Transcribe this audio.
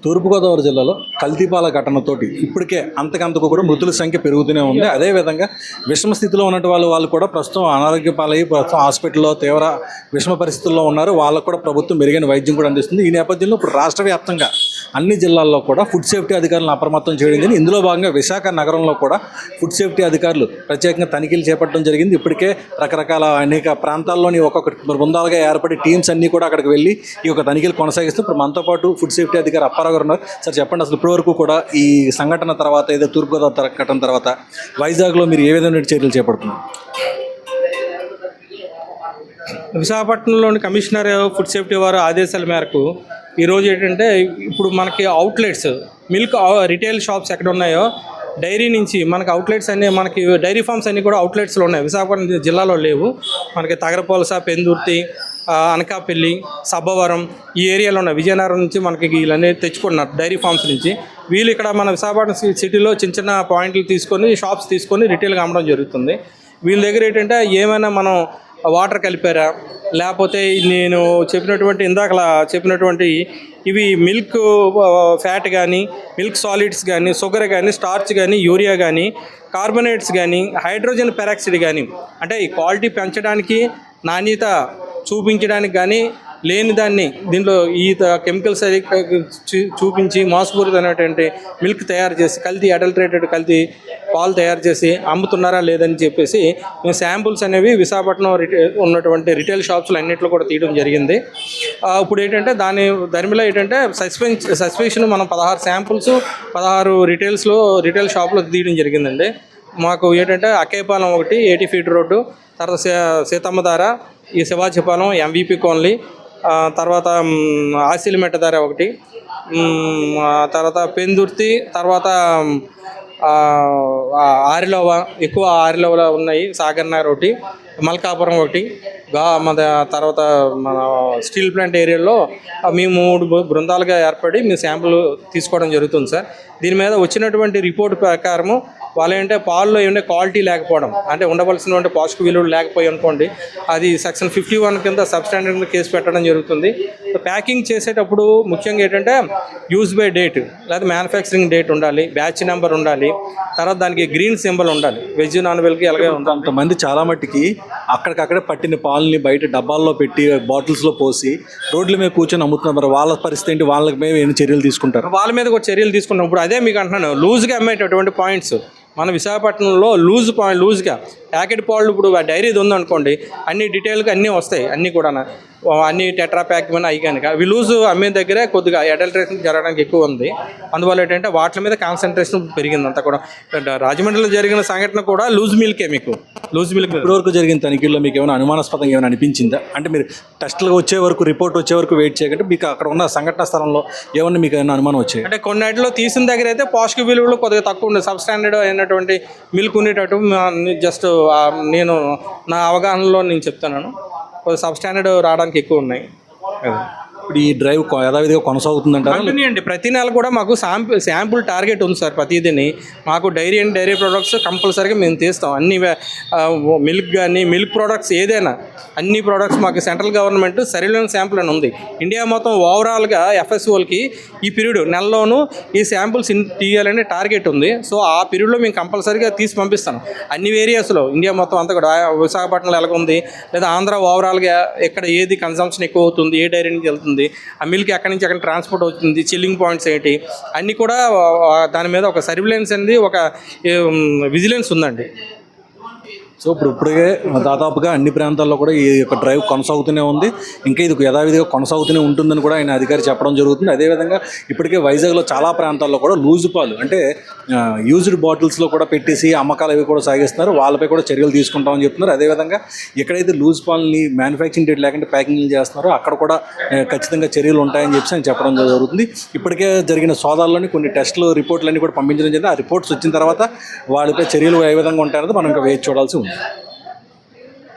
తూర్పుగోదావరి జిల్లాలో కల్తీపాల ఘటనతోటి ఇప్పటికే అంతకంతకు కూడా మృతుల సంఖ్య పెరుగుతూనే ఉంది. అదేవిధంగా విషమ స్థితిలో ఉన్న వాళ్ళు కూడా ప్రస్తుతం అనారోగ్య పాలయ్యి ప్రస్తుతం హాస్పిటల్లో తీవ్ర విషమ పరిస్థితుల్లో ఉన్నారు. వాళ్ళకు కూడా ప్రభుత్వం మెరుగైన వైద్యం కూడా అందిస్తుంది. ఈ నేపథ్యంలో ఇప్పుడు రాష్ట్ర వ్యాప్తంగా అన్ని జిల్లాల్లో కూడా ఫుడ్ సేఫ్టీ అధికారులను అప్రమత్తం చేయడం జరిగింది. ఇందులో భాగంగా విశాఖ నగరంలో కూడా ఫుడ్ సేఫ్టీ అధికారులు ప్రత్యేకంగా తనిఖీలు చేపట్టడం జరిగింది. ఇప్పటికే రకరకాల అనేక ప్రాంతాల్లోని ఒక్కొక్క బృందాలుగా ఏర్పడి టీమ్స్ అన్నీ కూడా అక్కడికి వెళ్ళి ఈ యొక్క తనిఖీలు కొనసాగిస్తూ ఇప్పుడు మనతో పాటు ఫుడ్ సేఫ్టీ అధికారి అప్పారావు గారు ఉన్నారు. సార్ చెప్పండి, అసలు ఇప్పటివరకు కూడా ఈ సంఘటన తర్వాత ఏదో తూర్పుగోదావరి ఘటన తర్వాత వైజాగ్లో మీరు ఏ విధమైన చర్యలు చేపడుతున్నారు? విశాఖపట్నంలోని కమిషనర్ ఫుడ్ సేఫ్టీ వారి ఆదేశాల మేరకు ఈరోజు ఏంటంటే ఇప్పుడు మనకి అవుట్లెట్స్ మిల్క్ రిటైల్ షాప్స్ ఎక్కడ ఉన్నాయో డైరీ నుంచి మనకి అవుట్లెట్స్ అన్నీ మనకి డైరీ ఫార్మ్స్ అన్నీ కూడా అవుట్లెట్స్లో ఉన్నాయి. విశాఖపట్నం జిల్లాలో లేవు. మనకి తగరపోలస, పెందుర్తి, అనకాపల్లి, సబ్బవరం ఈ ఏరియాలో ఉన్నాయి. విజయనగరం నుంచి మనకి వీళ్ళన్నీ తెచ్చుకున్నారు డైరీ ఫార్మ్స్ నుంచి. వీళ్ళు ఇక్కడ మన విశాఖపట్నం సిటీలో చిన్న చిన్న పాయింట్లు తీసుకొని షాప్స్ తీసుకొని రిటైల్గా అమ్మడం జరుగుతుంది. వీళ్ళ దగ్గర ఏంటంటే ఏమైనా మనం వాటర్ కలిపారా, లేకపోతే నేను ఇందాకలా చెప్పినటువంటి ఇవి మిల్క్ ఫ్యాట్ కానీ, మిల్క్ సాలిడ్స్ కానీ, షుగర్ కానీ, స్టార్చ్ కానీ, యూరియా కానీ, కార్బోనేట్స్ కానీ, హైడ్రోజన్ పెరాక్సైడ్ కానీ, అంటే ఈ క్వాలిటీ పెంచడానికి, నాణ్యత చూపించడానికి కానీ లేని దాన్ని దీంట్లో ఈ కెమికల్స్ అది చూపించి మోసపూరితమైనటువంటి మిల్క్ తయారు చేసి అడల్టరేటెడ్ కల్తీ పాలు తయారు చేసి అమ్ముతున్నారా లేదని చెప్పేసి మేము శాంపుల్స్ అనేవి విశాఖపట్నం ఉన్నటువంటి రిటైల్ షాప్స్లో అన్నింటిలో కూడా తీయడం జరిగింది. ఇప్పుడు ఏంటంటే దానిలో ఏంటంటే సస్పెన్షన్ మనం 16 శాంపుల్స్ 16 రిటైల్ షాప్లో తీయడం జరిగిందండి. మాకు ఏంటంటే అక్కేపాలెం ఒకటి, 80 ఫీట్ రోడ్డు, తర్వాత సీతమ్మధార, ఈ శివాజీపాలెం, MVP కాలనీ, తర్వాత ఆసిలిమెట్ట ధార ఒకటి, తర్వాత పెందుర్తి, తర్వాత ఆరిలోవ, ఎక్కువ ఆరిలోవలో ఉన్నాయి, సాగర్నగర్ ఒకటి, మల్కాపురం ఒకటి, తర్వాత మన స్టీల్ ప్లాంట్ ఏరియాలో మేము 3 బృందాలుగా ఏర్పడి మేము శాంపుల్ తీసుకోవడం జరుగుతుంది సార్. దీని మీద వచ్చినటువంటి రిపోర్ట్ ప్రకారము వాళ్ళు ఏంటంటే పాల్లో ఏమంటే క్వాలిటీ లేకపోవడం, అంటే ఉండవలసినటువంటి పాజిటివ్ విలువలు లేకపోయి అనుకోండి, అది సెక్షన్ 51 కింద సబ్స్టాండర్డ్ కింద కేసు పెట్టడం జరుగుతుంది. ప్యాకింగ్ చేసేటప్పుడు ముఖ్యంగా ఏంటంటే యూజ్ బై డేట్ లేదా మ్యానుఫ్యాక్చరింగ్ డేట్ ఉండాలి, బ్యాచ్ నెంబర్ ఉండాలి, తర్వాత దానికి గ్రీన్ సింబల్ ఉండాలి. వెజ్ నాన్ వెజ్కి అలాగే ఉంటుంది. కొంతమంది చాలా మట్టికి అక్కడికక్కడే పట్టిన పాలని బయట డబ్బాల్లో పెట్టి బాటిల్స్లో పోసి రోడ్ల మీద కూర్చొని అమ్ముతున్నారు. మరి వాళ్ళ పరిస్థితి ఏంటి? వాళ్ళకి మేము ఏమైనా చర్యలు తీసుకుంటారు? వాళ్ళ మీద కూడా చర్యలు తీసుకుంటాం. ఇప్పుడు అదే మీకు అంటున్నాను, లూజ్గా అమ్మేటటువంటి పాయింట్స్ మన విశాఖపట్నంలో లూజ్గా ప్యాకెట్ పాలు ఇప్పుడు డైరీది ఉందనుకోండి, అన్ని డీటెయిల్గా అన్నీ వస్తాయి, అన్నీ కూడా అన్ని టెట్రా ప్యాక్ అని అవి కనుక అవి లూజ్ అమ్మే దగ్గరే కొద్దిగా అడల్టరేషన్ జరగడానికి ఎక్కువ ఉంది. అందువల్ల ఏంటంటే వాటి మీద కాన్సన్ట్రేషన్ పెరిగింది అంతా కూడా. రాజమండ్రిలో జరిగిన సంఘటన కూడా లూజ్ మిల్క్ ఇప్పటివరకు జరిగిన తనిఖీల్లో మీకు ఏమైనా అనుమానాస్పదంగా ఏమైనా అనిపించిందా? అంటే మీరు టెస్టులు వచ్చే వరకు, రిపోర్ట్ వచ్చే వరకు వెయిట్ చేయకంటే మీకు అక్కడ ఉన్న సంఘటన స్థలంలో ఏమన్నా మీకు ఏమైనా అనుమానం వచ్చాయి? అంటే కొన్నిటిలో తీసిన దగ్గర అయితే పాజిటివ్ విలువలు కొద్దిగా తక్కువ ఉండే, సబ్స్టాండర్డ్ అయినటువంటి మిల్క్ ఉండేటట్టు జస్ట్ నేను నా అవగాహనలో నేను చెప్తున్నాను, సబ్స్టాండర్డ్ రావడానికి ఎక్కువ ఉన్నాయి. ఇప్పుడు ఈ డ్రైవ్ యథావిధిగా కొనసాగుతుందంటారా? అండి, ప్రతి నెల కూడా మాకు శాంపుల్ టార్గెట్ ఉంది సార్. ప్రతిదీని మాకు డైరీ ప్రొడక్ట్స్ కంపల్సరీగా మేము తీస్తాం. అన్ని మిల్క్ కానీ, మిల్క్ ప్రొడక్ట్స్ ఏదైనా అన్ని ప్రొడక్ట్స్ మాకు సెంట్రల్ గవర్నమెంట్ సర్వేలెన్స్ శాంపుల్ అని ఉంది. ఇండియా మొత్తం ఓవరాల్గా FSOలకి ఈ పీరియడ్ నెలలోనూ ఈ శాంపుల్స్ తీయాలనే టార్గెట్ ఉంది. సో ఆ పీరియడ్లో మేము కంపల్సరీగా తీసి పంపిస్తాం అన్ని ఏరియాస్లో. ఇండియా మొత్తం అంతా కూడా విశాఖపట్నంలో ఎలాగ ఉంది, లేదా ఆంధ్ర ఓవరాల్గా ఎక్కడ ఏది కన్సంప్షన్ ఎక్కువ అవుతుంది, ఏ డైరీ నుంచి వెళ్తుంది, ఆ మిల్క్ ఎక్కడి నుంచి ఎక్కడ ట్రాన్స్పోర్ట్ అవుతుంది, చిల్లింగ్ పాయింట్స్ ఏంటి, అన్నీ కూడా దాని మీద ఒక సర్విలెన్స్ అనేది, ఒక విజిలెన్స్ ఉందండి. సో ఇప్పుడే దాదాపుగా అన్ని ప్రాంతాల్లో కూడా ఈ యొక్క డ్రైవ్ కొనసాగుతూనే ఉంది. ఇంకా ఇది యథావిధిగా కొనసాగుతూనే ఉంటుందని కూడా ఆయన అధికారి చెప్పడం జరుగుతుంది. అదేవిధంగా ఇప్పటికే వైజాగ్లో చాలా ప్రాంతాల్లో కూడా లూజ్ పాలు, అంటే యూజ్డ్ బాటిల్స్లో కూడా పెట్టేసి అమ్మకాలు అవి కూడా సాగిస్తున్నారు. వాళ్ళపై కూడా చర్యలు తీసుకుంటామని చెప్తున్నారు. అదేవిధంగా ఎక్కడైతే లూజ్ పాలని మ్యానుఫ్యాక్చరింగ్ డేట్ లేకుండా ప్యాకింగ్లు చేస్తున్నారో అక్కడ కూడా ఖచ్చితంగా చర్యలు ఉంటాయని చెప్పి ఆయన చెప్పడం జరుగుతుంది. ఇప్పటికే జరిగిన సోదాల్లోని కొన్ని టెస్టులు, రిపోర్ట్లన్నీ కూడా పంపించడం జరిగింది. ఆ రిపోర్ట్స్ వచ్చిన తర్వాత వాళ్ళపై చర్యలు ఏ విధంగా ఉంటాయన్నది మనం ఇంకా వేచి చూడాల్సి ఉంది.